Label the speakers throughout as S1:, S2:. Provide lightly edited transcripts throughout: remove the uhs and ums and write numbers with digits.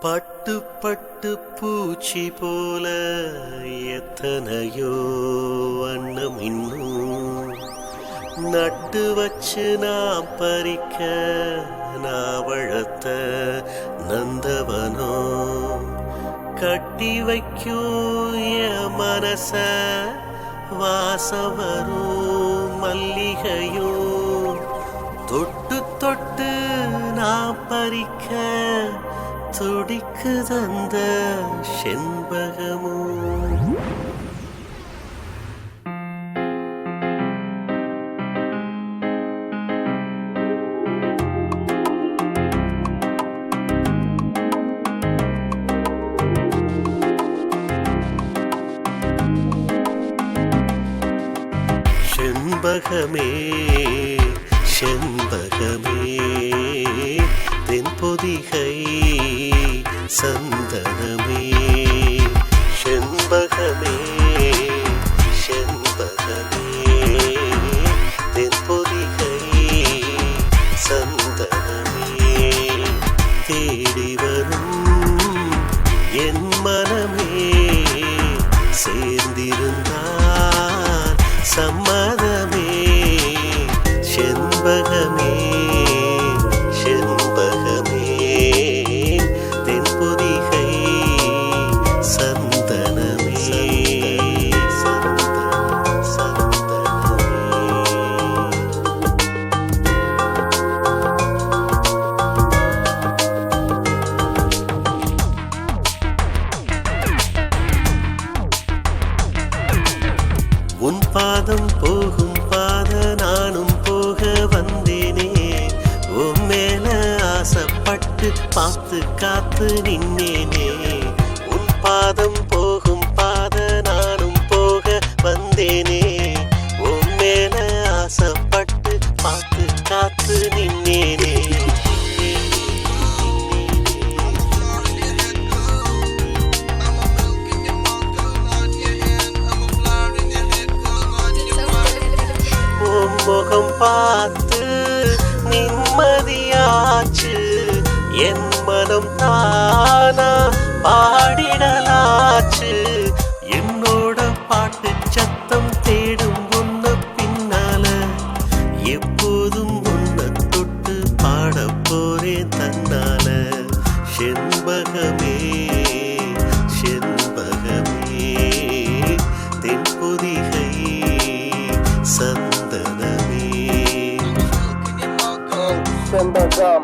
S1: பட்டு பட்டு பூச்சி போல எத்தனையோ வண்ணம் இன்னும் நட்டு வச்சு நான் பறிக்க நான் வளர்த்த நந்தவனோ கட்டி வைக்கும் என் மனச வாசம் வரும் மல்லிகையும் தொட்டு தொட்டு நான் பறிக்க துடிக்குதந்த செண்பகமும் செண்பகமே செண்பகமே தென்பொதிகை சந்தனமே செண்பகமே செண்பகமே தென்பொதிகை சந்தனமே தேடி வரும் என் மனமே சேர்ந்திருந்தால் சம்மதமே செண்பகமே செண்பகமே தென்பொதிகை சந்தனமே உன் பாதம் போகும் பாத நானும் போக வந்தேனே உன் மேல ஆசைப்பட்டு பார்த்து காத்து நின்னேனே உன் பாதம் போகும் பாத நானும் போக வந்தேனே உன் மேல ஆசைப்பட்டு பார்த்து காத்து நின்னேனே முகம் பார்த்து நிம்மதியாச்சு என் மனம் தானா பாடிடலாச்சு என்னோட பாட்டு சத்தம் தேடும் உன்ன பின்னால எப்போதும் உன்ன தொட்டு பாட போறேன் தன்னால செண்பகமே செண்பகமே தென்பொதிகை
S2: Sembagam,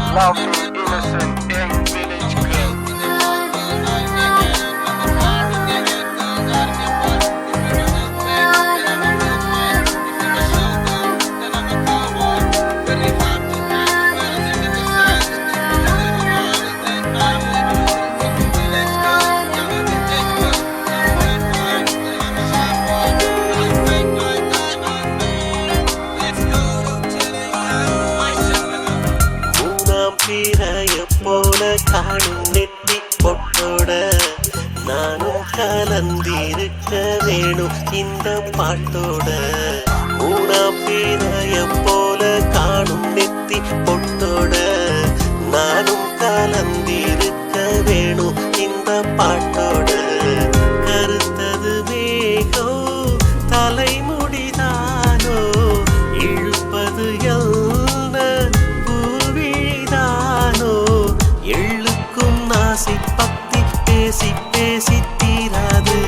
S2: loving, innocent, young village girl.
S1: போல காணும் நெத்தி பொட்டோட நானும் கலந்திருக்க வேணும் இந்த பாட்டோட மூணாம் பிறைய போல காணும் நெத்தி பொட்டோட நானும் கலந்திருக்க வேணும் இந்த பாட்டோட கருத்தது மேகம் தலைமுடிதானோ இழுப்பது பத்தி பேசி பேசி தீராது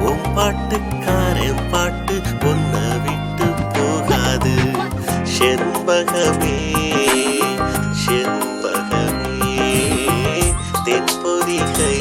S1: உன் பாட்டுக்காரன் பாட்டு ஒன்ன விட்டு போகாது செண்பகமே செண்பகமே தென்பொதிகை